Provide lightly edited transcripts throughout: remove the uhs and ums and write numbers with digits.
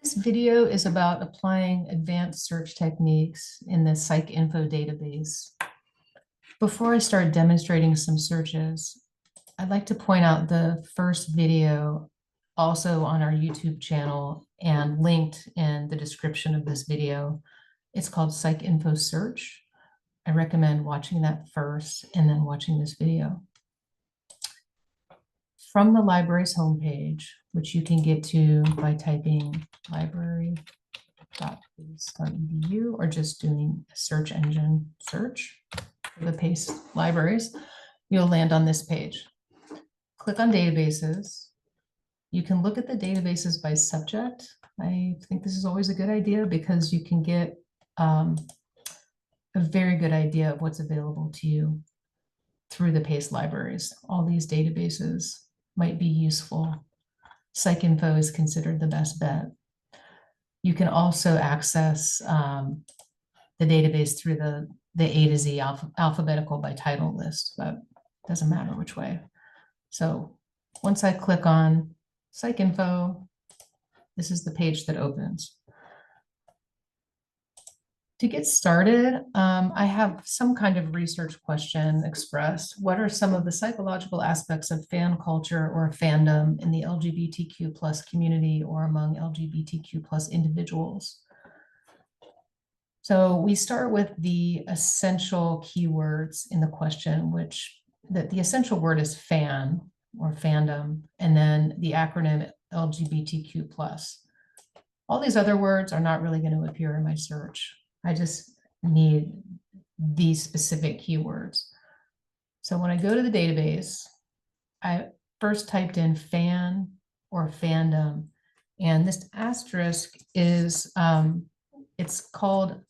This video is about applying advanced search techniques in the PsycInfo database. Before I start demonstrating some searches, I'd like to point out the first video also on our YouTube channel and linked in the description of this video. It's called PsycInfo Search. I recommend watching that first and then watching this video. From the library's homepage, which you can get to by typing library.pace.edu or just doing a search engine search for the PACE libraries, you'll land on this page. Click on databases. You can look at the databases by subject. I think this is always a good idea because you can get a very good idea of what's available to you through the PACE libraries. All these databases might be useful. PsycInfo is considered the best bet. You can also access the database through the A to Z alphabetical by title list, but doesn't matter which way. So once I click on PsycInfo, this is the page that opens. To get started, I have some kind of research question expressed. What are some of the psychological aspects of fan culture or fandom in the LGBTQ plus community or among LGBTQ plus individuals? So we start with the essential keywords in the question, which the essential word is fan or fandom, and then the acronym LGBTQ plus. All these other words are not really going to appear in my search. I just need these specific keywords. So when I go to the database, I first typed in fan or fandom, and this asterisk is, it's called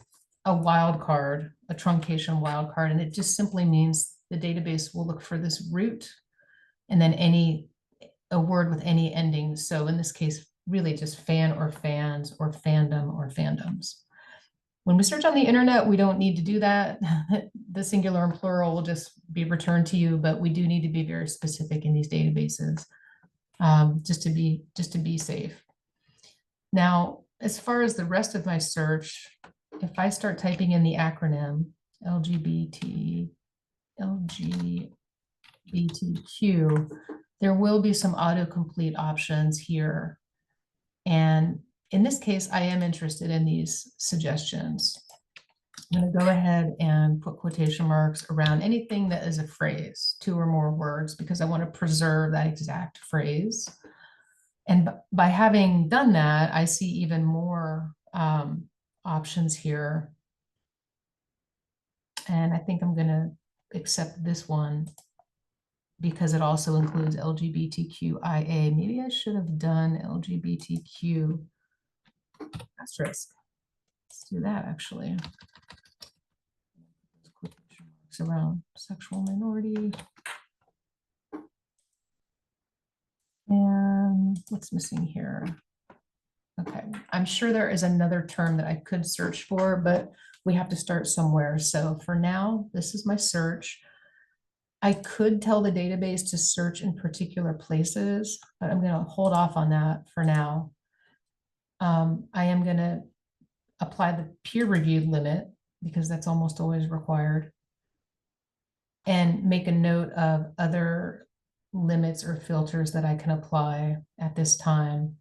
a wildcard, a truncation wildcard, and it just simply means the database will look for this root and then a word with any ending. So in this case, really just fan or fans or fandom or fandoms. When we search on the internet, we don't need to do that. The singular and plural will just be returned to you, but we do need to be very specific in these databases just to be safe. Now, as far as the rest of my search, if I start typing in the acronym LGBTQ, there will be some autocomplete options here. And in this case, I am interested in these suggestions. I'm going to go ahead and put quotation marks around anything that is a phrase, 2 or more words, because I want to preserve that exact phrase. And by having done that, I see even more options here. And I think I'm going to accept this one because it also includes LGBTQIA. Maybe I should have done LGBTQ asterisk. Let's do that actually. Around sexual minority. And what's missing here? Okay, I'm sure there is another term that I could search for, but we have to start somewhere. So for now, this is my search. I could tell the database to search in particular places, but I'm going to hold off on that for now. I am going to apply the peer-reviewed limit because that's almost always required, and make a note of other limits or filters that I can apply at this time,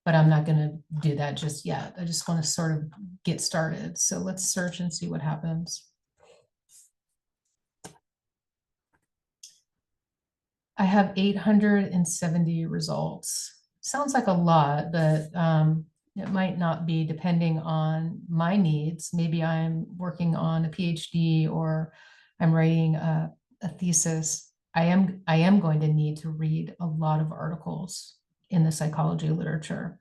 but I'm not going to do that just yet. I just want to sort of get started. So let's search and see what happens. I have 870 results. Sounds like a lot, but it might not be, depending on my needs. Maybe I'm working on a PhD or I'm writing a thesis. I am going to need to read a lot of articles in the psychology literature.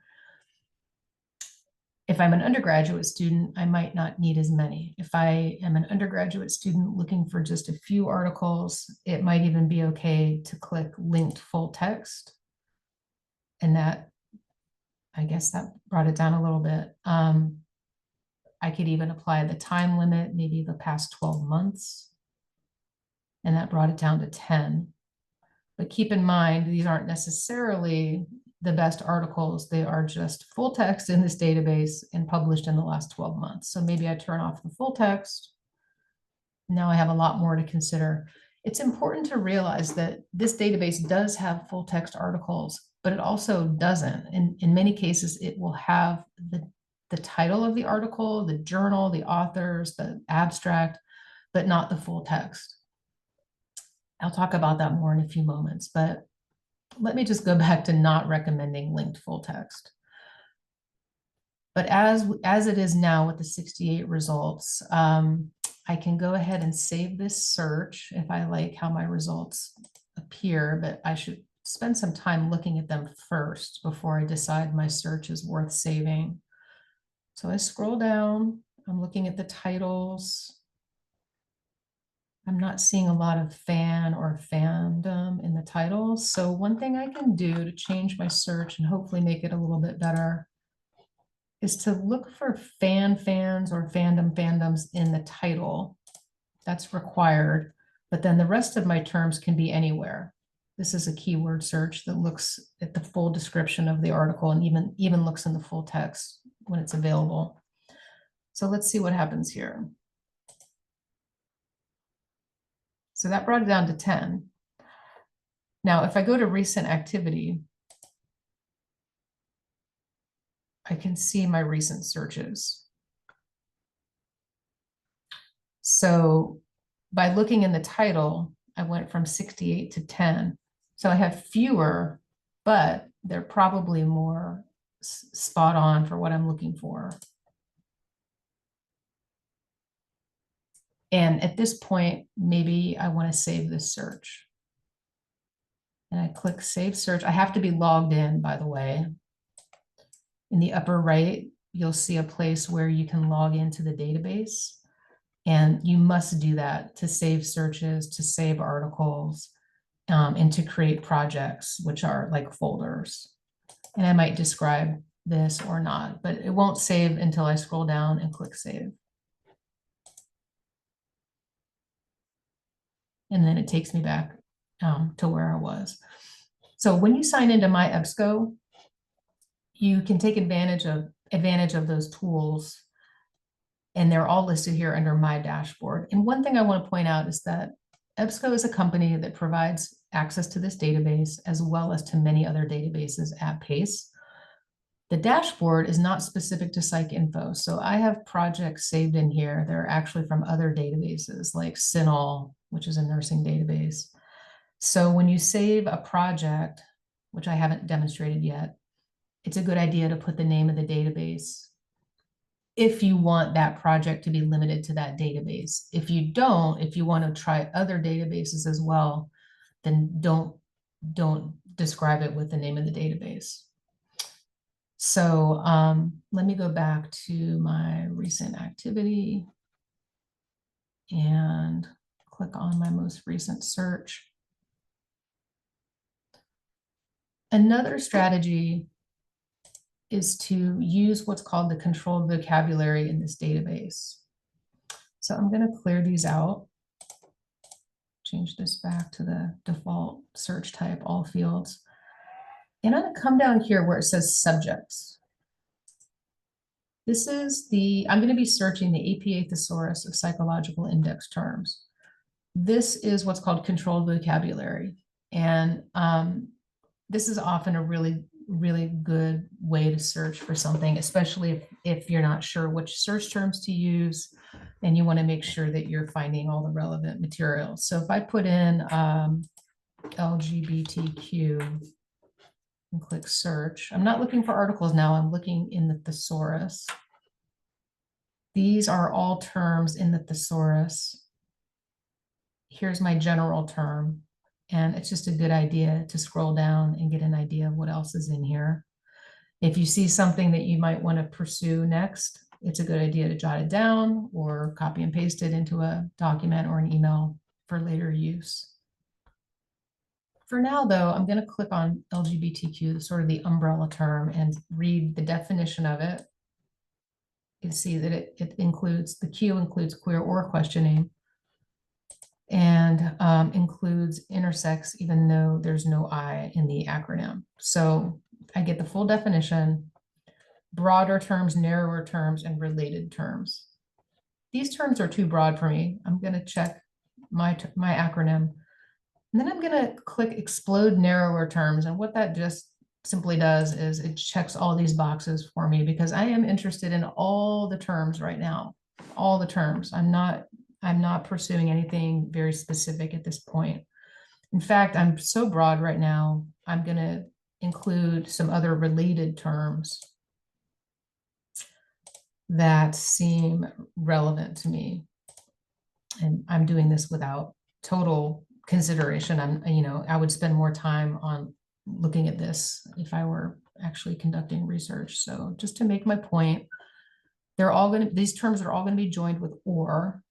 If I'm an undergraduate student, I might not need as many. If I am an undergraduate student looking for just a few articles, it might even be okay to click linked full text. And that, I guess that brought it down a little bit. I could even apply the time limit, maybe the past 12 months. And that brought it down to 10. But keep in mind, these aren't necessarily the best articles. They are just full text in this database and published in the last 12 months. So maybe I turn off the full text. Now I have a lot more to consider. It's important to realize that this database does have full text articles, but it also doesn't. In many cases, it will have the title of the article, the journal, the authors, the abstract, but not the full text. I'll talk about that more in a few moments, but let me just go back to not recommending linked full text. But as it is now with the 68 results, I can go ahead and save this search if I like how my results appear, but I should spend some time looking at them first before I decide my search is worth saving. So I scroll down, I'm looking at the titles. I'm not seeing a lot of fan or fandom in the titles. So one thing I can do to change my search and hopefully make it a little bit better is to look for fans or fandoms in the title. That's required, but then the rest of my terms can be anywhere. This is a keyword search that looks at the full description of the article and even looks in the full text when it's available. So let's see what happens here. So that brought it down to 10. Now, if I go to recent activity, I can see my recent searches. So by looking in the title, I went from 68 to 10. So I have fewer, but they're probably more spot on for what I'm looking for. And at this point, maybe I want to save this search. And I click Save Search. I have to be logged in, by the way. In the upper right, you'll see a place where you can log into the database. And you must do that to save searches, to save articles, and to create projects, which are like folders. And I might describe this or not, but it won't save until I scroll down and click Save. And then it takes me back to where I was. So when you sign into my EBSCO, you can take advantage of those tools, and they're all listed here under my dashboard. And one thing I want to point out is that EBSCO is a company that provides access to this database as well as to many other databases at pace. The dashboard is not specific to PsycInfo. So I have projects saved in here. They're actually from other databases like CINAHL, which is a nursing database. So when you save a project, which I haven't demonstrated yet, it's a good idea to put the name of the database if you want that project to be limited to that database. If you don't, if you want to try other databases as well, then don't describe it with the name of the database. So let me go back to my recent activity and click on my most recent search. Another strategy is to use what's called the controlled vocabulary in this database. So I'm going to clear these out, change this back to the default search type, all fields. And I'm going to come down here where it says subjects. This is I'm going to be searching the APA Thesaurus of psychological index terms. This is what's called controlled vocabulary. And this is often a really good way to search for something, especially if you're not sure which search terms to use and you want to make sure that you're finding all the relevant materials. So if I put in LGBTQ and click search, I'm not looking for articles now, I'm looking in the thesaurus. These are all terms in the thesaurus. Here's my general term. And it's just a good idea to scroll down and get an idea of what else is in here. If you see something that you might want to pursue next, it's a good idea to jot it down or copy and paste it into a document or an email for later use. For now, though, I'm going to click on LGBTQ, sort of the umbrella term, and read the definition of it. You can see that it includes, the Q includes queer or questioning, and includes intersex, even though there's no I in the acronym. So I get the full definition, broader terms, narrower terms, and related terms. These terms are too broad for me. I'm going to check my acronym. And then I'm going to click explode narrower terms. And what that just simply does is it checks all these boxes for me because I am interested in all the terms right now, all the terms. I'm not pursuing anything very specific at this point. In fact, I'm so broad right now, I'm going to include some other related terms that seem relevant to me. And I'm doing this without total consideration. I would spend more time on looking at this if I were actually conducting research. So just to make my point, these terms are all going to be joined with or.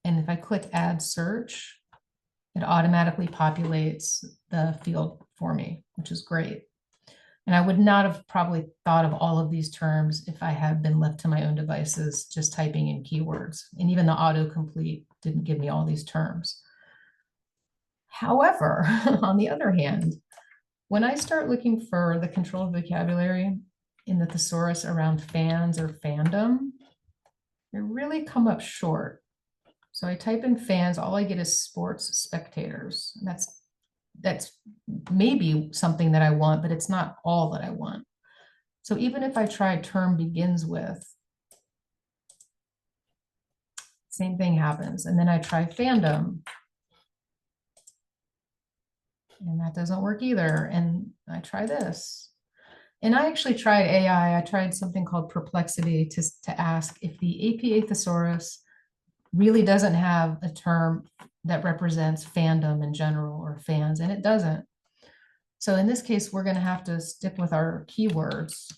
And if I click add search, it automatically populates the field for me, which is great. And I would not have probably thought of all of these terms if I had been left to my own devices, just typing in keywords. And even the autocomplete didn't give me all these terms. However, on the other hand, when I start looking for the controlled vocabulary in the thesaurus around fans or fandom, I really come up short. So I type in fans, all I get is sports spectators. That's maybe something that I want, but it's not all that I want. So even if I try term begins with, same thing happens. And then I try fandom, and that doesn't work either. And I try this. And I actually tried AI. I tried something called Perplexity to ask if the APA thesaurus really doesn't have a term that represents fandom in general or fans, and it doesn't. So in this case, we're going to have to stick with our keywords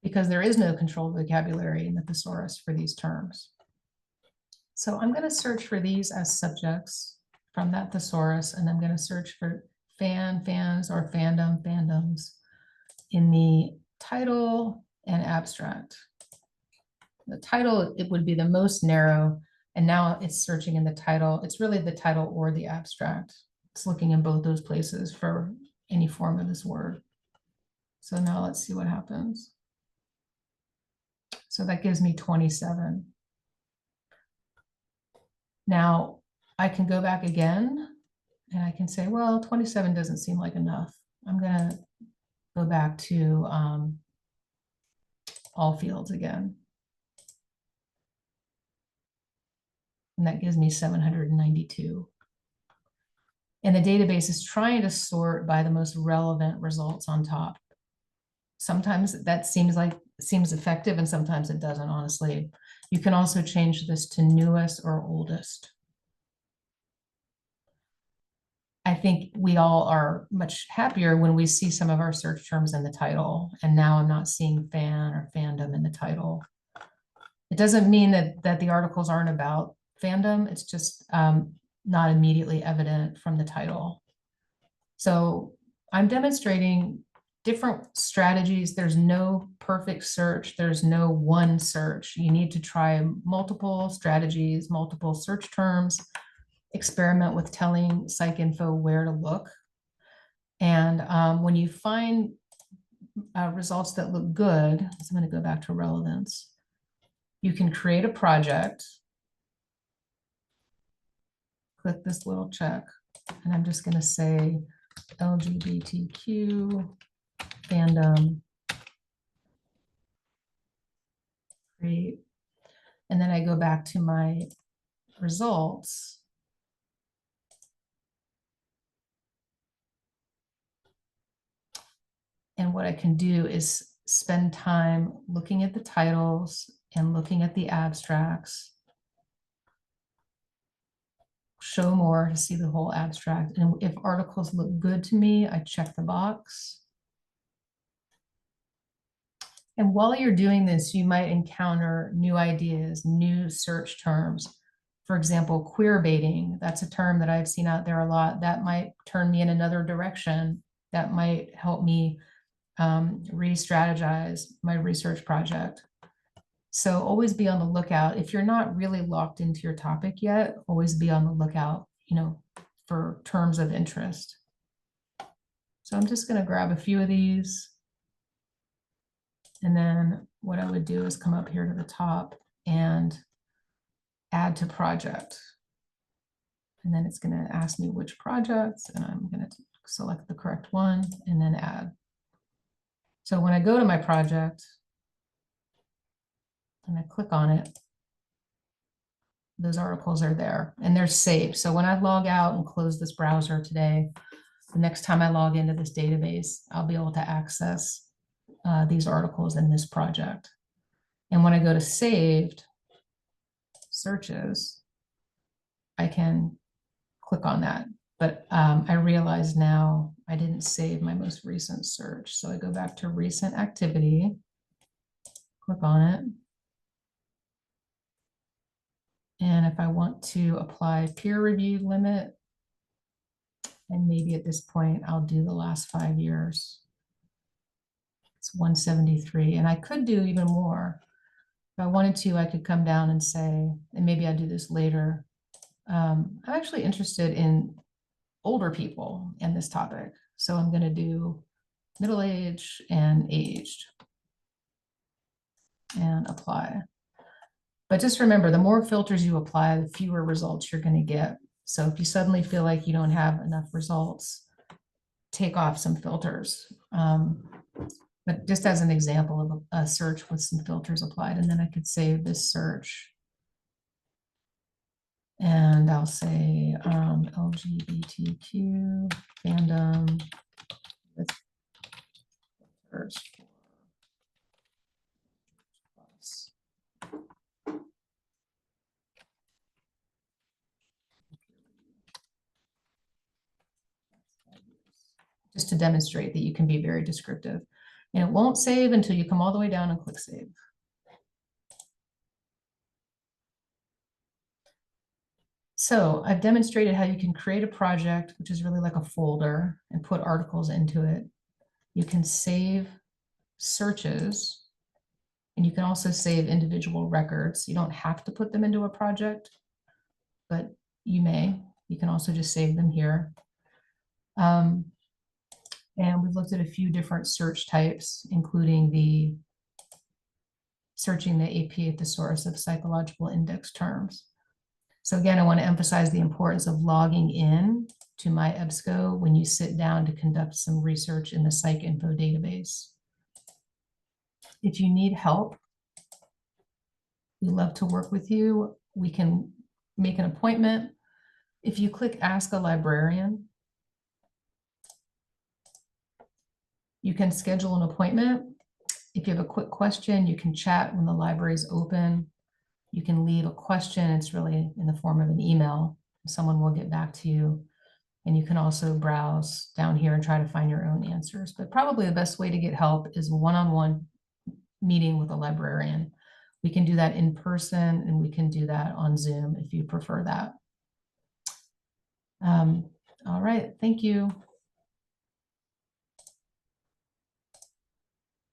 because there is no controlled vocabulary in the thesaurus for these terms. So I'm going to search for these as subjects from that thesaurus, and I'm going to search for fans, or fandom, fandoms in the title and abstract. The title, it would be the most narrow, and now it's searching in the title. It's really the title or the abstract. It's looking in both those places for any form of this word. So now let's see what happens. So that gives me 27. Now I can go back again and I can say, well, 27 doesn't seem like enough. I'm going to go back to all fields again. And that gives me 792. And the database is trying to sort by the most relevant results on top. Sometimes that seems effective, and sometimes it doesn't, honestly. You can also change this to newest or oldest. I think we all are much happier when we see some of our search terms in the title. And now I'm not seeing fan or fandom in the title. It doesn't mean that the articles aren't about fandom. It's just not immediately evident from the title. So I'm demonstrating different strategies. There's no perfect search. There's no one search. You need to try multiple strategies, multiple search terms, experiment with telling PsycInfo where to look. And when you find results that look good, so I'm going to go back to relevance. You can create a project. Click this little check, and I'm just going to say LGBTQ fandom, create, and then I go back to my results. And what I can do is spend time looking at the titles and looking at the abstracts. Show more to see the whole abstract. And if articles look good to me, I check the box. And while you're doing this, you might encounter new ideas, new search terms. For example, queer baiting, that's a term that I've seen out there a lot. That might turn me in another direction. That might help me re-strategize my research project. So always be on the lookout. If you're not really locked into your topic yet, always be on the lookout, for terms of interest. So I'm just going to grab a few of these. And then what I would do is come up here to the top and add to project. And then it's going to ask me which projects, and I'm going to select the correct one and then add. So when I go to my project and I click on it, those articles are there and they're saved. So when I log out and close this browser today, the next time I log into this database, I'll be able to access these articles in this project. And when I go to saved searches, I can click on that. But I realize now I didn't save my most recent search. So I go back to recent activity, click on it. And if I want to apply peer review limit, and maybe at this point, I'll do the last 5 years. It's 173, and I could do even more. If I wanted to, I could come down and say, and maybe I'll do this later. I'm actually interested in older people in this topic. So I'm going to do middle-aged and aged and apply. But just remember, the more filters you apply, the fewer results you're going to get. So if you suddenly feel like you don't have enough results, take off some filters. But just as an example of a search with some filters applied, and then I could save this search. And I'll say LGBTQ fandom with filters plus. Just to demonstrate that you can be very descriptive. And it won't save until you come all the way down and click save. So I've demonstrated how you can create a project, which is really like a folder, and put articles into it. You can save searches, and you can also save individual records. You don't have to put them into a project, but you may. You can also just save them here. And we've looked at a few different search types, including the searching the APA Thesaurus of psychological index terms. So again, I want to emphasize the importance of logging in to my EBSCO when you sit down to conduct some research in the PsycInfo database. If you need help, we'd love to work with you. We can make an appointment. If you click Ask a Librarian, you can schedule an appointment. If you have a quick question, you can chat when the library is open. You can leave a question. It's really in the form of an email. Someone will get back to you. And you can also browse down here and try to find your own answers. But probably the best way to get help is a one-on-one meeting with a librarian. We can do that in person, and we can do that on Zoom if you prefer that. All right, thank you.